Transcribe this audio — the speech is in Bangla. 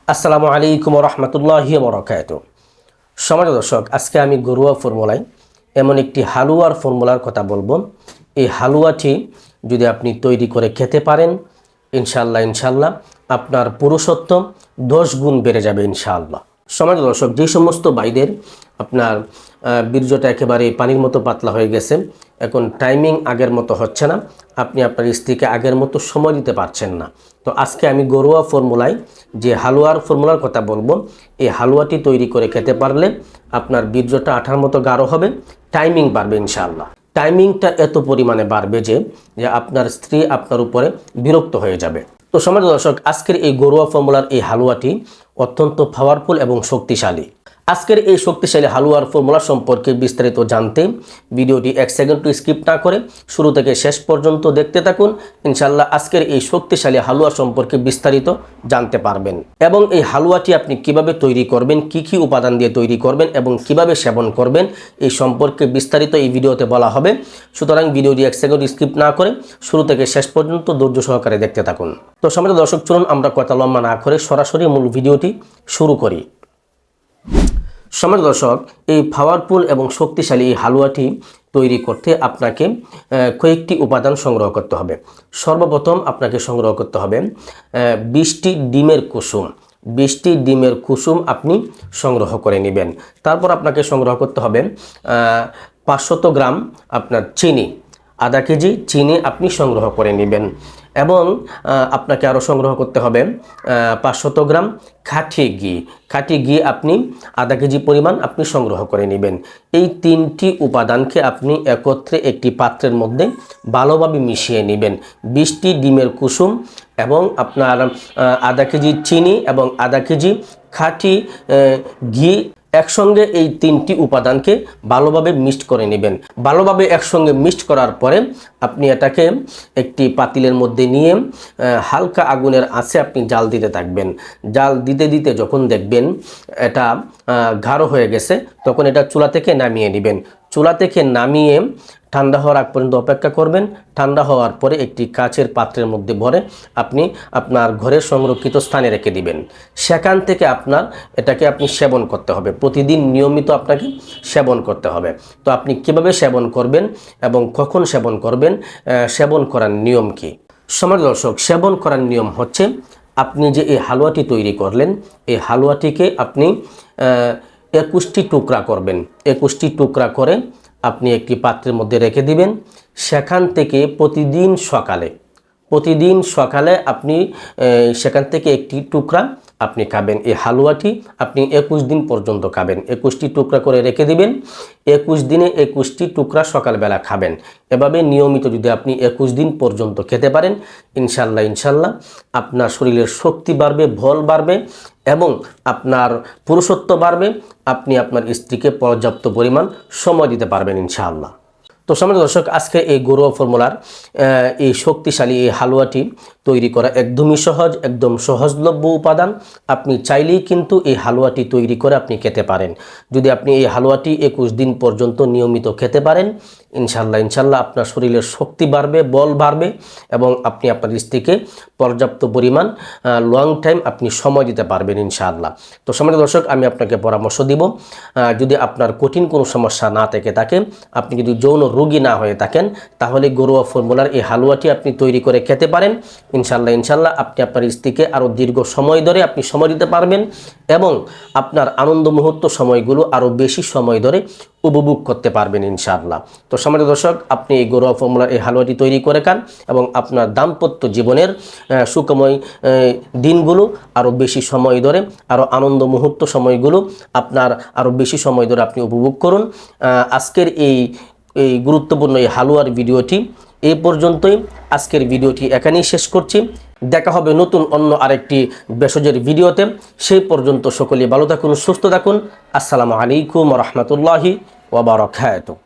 আসসালামু আলাইকুম রহমতুল্লাহি বরকাতুহু। সমাজ দর্শক, আজকে আমি ঘরোয়া ফর্মুলায় এমন একটি হালুয়ার ফর্মুলার কথা বলবো। এই হালুয়াটি যদি আপনি তৈরি করে খেতে পারেন, ইনশাল্লাহ আপনার পুরুষত্ব 10 গুণ বেড়ে যাবে ইনশাআল্লাহ। সমাজ দর্শক, যে সমস্ত ভাইদের আপনার বীর্যটা একেবারে পানির মতো পাতলা হয়ে গেছে, এখন টাইমিং আগের মতো হচ্ছে না, আপনি আপনার স্ত্রীকে আগের মতো সময় দিতে পারছেন না, তো আজকে আমি ঘরোয়া ফর্মুলায় যে হালুয়ার ফর্মুলার কথা বলবো, এই হালুয়াটি তৈরি করে খেতে পারলে আপনার বীর্যটা আঠার মতো গাঢ় হবে, টাইমিং বাড়বে ইনশাআল্লাহ। টাইমিংটা এত পরিমাণে বাড়বে যে আপনার স্ত্রী আপনার উপরে বিরক্ত হয়ে যাবে। তো সমাজ দর্শক, আজকের এই ঘরোয়া ফর্মুলার এই হালুয়াটি অত্যন্ত পাওয়ারফুল এবং শক্তিশালী। আজকের এই শক্তিশালী হালুয়ার ফর্মুলা সম্পর্কে বিস্তারিত জানতে ভিডিওটি 1 সেকেন্ড স্কিপ না করে শুরু থেকে শেষ পর্যন্ত দেখতে থাকুন। ইনশাআল্লাহ আজকের এই শক্তিশালী হালুয়া সম্পর্কে বিস্তারিত জানতে পারবেন এবং এই হালুয়াটি আপনি কিভাবে তৈরি করবেন, কি উপাদান দিয়ে তৈরি করবেন এবং কিভাবে সেবন করবেন, এই সম্পর্কে বিস্তারিত এই ভিডিওতে বলা হবে। সুতরাং ভিডিওটি 1 সেকেন্ড স্কিপ না করে শুরু থেকে শেষ পর্যন্ত ধৈর্য সহকারে দেখতে থাকুন। তো সম্মানিত দর্শক, চলুন আমরা কথা লম্বা না করে সরাসরি মূল ভিডিওটি শুরু করি। সম্মানিত দর্শক, এই পাওয়ারফুল এবং শক্তিশালী এই হালুয়াটি তৈরি করতে আপনাকে কয়েকটি উপাদান সংগ্রহ করতে হবে। সর্বপ্রথম আপনাকে সংগ্রহ করতে হবে 20টি ডিমের কুসুম। 20টি ডিমের কুসুম আপনি সংগ্রহ করে নেবেন। তারপর আপনাকে সংগ্রহ করতে হবে 500 গ্রাম আপনার চিনি, আধা কেজি চিনি আপনি সংগ্রহ করে নেবেন এবং আপনাকে আরও সংগ্রহ করতে হবে 500 গ্রাম খাঁটি ঘি। খাঁটি ঘি আপনি আধা কেজি পরিমাণ আপনি সংগ্রহ করে নেবেন। এই 3টি উপাদানকে আপনি একত্রে একটি পাত্রের মধ্যে ভালোভাবে মিশিয়ে নেবেন। 20টি ডিমের কুসুম এবং আপনার আধা কেজি চিনি এবং আধা কেজি খাঁটি ঘি একসঙ্গে এই 3টি উপাদানকে ভালোভাবে মিক্সড করে নেবেন। ভালোভাবে একসঙ্গে মিক্সড করার পরে আপনি এটাকে একটি পাতিলের মধ্যে নিয়ে হালকা আগুনের আঁচে আপনি জাল দিতে থাকবেন। জাল দিতে দিতে যখন দেখবেন এটা গাঢ় হয়ে গেছে, তখন এটা চুলা থেকে নামিয়ে নেবেন। চুলা থেকে নামিয়ে ঠান্ডা হওয়ার আগ পর্যন্ত অপেক্ষা করবেন। ঠান্ডা হওয়ার পরে একটি কাচের পাত্রের মধ্যে ভরে আপনি আপনার ঘরের সংরক্ষিত স্থানে রেখে দিবেন। সেখান থেকে এটাকে আপনি সেবন করতে হবে। প্রতিদিন নিয়মিত আপনাকে সেবন করতে হবে। তো আপনি কিভাবে সেবন করবেন এবং কখন সেবন করবেন, সেবন করার নিয়ম কি? সমাজ দর্শক, সেবন করার নিয়ম হচ্ছে, আপনি যে এই হালুয়াটি তৈরি করলেন, এই হালুয়াটিকে আপনি 21টি টুকরা করবেন। 21টি টুকরা করে আপনি একটি পাত্রের মধ্যে রেখে দিবেন। সেখান থেকে প্রতিদিন সকালে আপনি সেখান থেকে একটি টুকরা আপনি খাবেন। এই হালুয়াটি আপনি 21 দিন পর্যন্ত খাবেন। 21টি টুকরা করে রেখে দিবেন। 21 দিনে 21টি টুকরা সকালবেলা খাবেন। এভাবে নিয়মিত যদি আপনি 21 দিন পর্যন্ত খেতে পারেন, ইনশাল্লাহ আপনার শরীরের শক্তি বাড়বে, বল বাড়বে এবং আপনার পুরুষত্ব বাড়বে। আপনি আপনার স্ত্রীকে পর্যাপ্ত পরিমাণ সময় দিতে পারবেন ইনশাআল্লাহ। তো সম্মানিত দর্শক, আজকে এই ঘরোয়া ফর্মুলার এই শক্তিশালী এই হালুয়াটি তৈরি করা একদমই সহজ, একদম সহজলভ্য উপাদান। আপনি চাইলেই কিন্তু এই হালুয়াটি তৈরি করে আপনি খেতে পারেন। যদি আপনি এই হালুয়াটি 21 দিন পর্যন্ত নিয়মিত খেতে পারেন, ইনশাল্লাহ আপনার শরীরের শক্তি বাড়বে, বল বাড়বে এবং আপনি আপনার স্ত্রীকে পর্যাপ্ত পরিমাণ লং টাইম আপনি সময় দিতে পারবেন ইনশাআল্লাহ। তো সম্মানিত দর্শক, আমি আপনাকে পরামর্শ দিব, যদি আপনার কঠিন কোনো সমস্যা না থেকে থাকে, আপনি যদি যৌন রোগী না হয়ে থাকেন, তাহলে ঘরোয়া ফর্মুলার এই হালুয়াটি আপনি তৈরি করে খেতে পারেন। ইনশাল্লাহ আপনি আপনার স্ত্রীকে আরও দীর্ঘ সময় ধরে আপনি সময় দিতে পারবেন এবং আপনার আনন্দ মুহূর্ত সময়গুলো আরও বেশি সময় ধরে উপভোগ করতে পারবেন ইনশাআল্লাহ। তো সম্মানিত দর্শক, আপনি এই ঘরোয়া ফর্মুলার এই হালুয়াটি তৈরি করে খান এবং আপনার দাম্পত্য জীবনের সুখময় দিনগুলো আরও বেশি সময় ধরে, আরও আনন্দ মুহূর্ত সময়গুলো আপনার আরও বেশি সময় ধরে আপনি উপভোগ করুন। আজকের এই গুরুত্বপূর্ণ এই হালুয়ার ভিডিওটি এই পর্যন্তই। আজকের ভিডিওটি এখানেই শেষ করছি। দেখা হবে নতুন অন্য আরেকটি ভেষজের ভিডিওতে। সেই পর্যন্ত সকলে ভালো থাকুন, সুস্থ থাকুন। আসসালামু আলাইকুম রহমতুল্লাহি ওয়া বারাকাতুহু।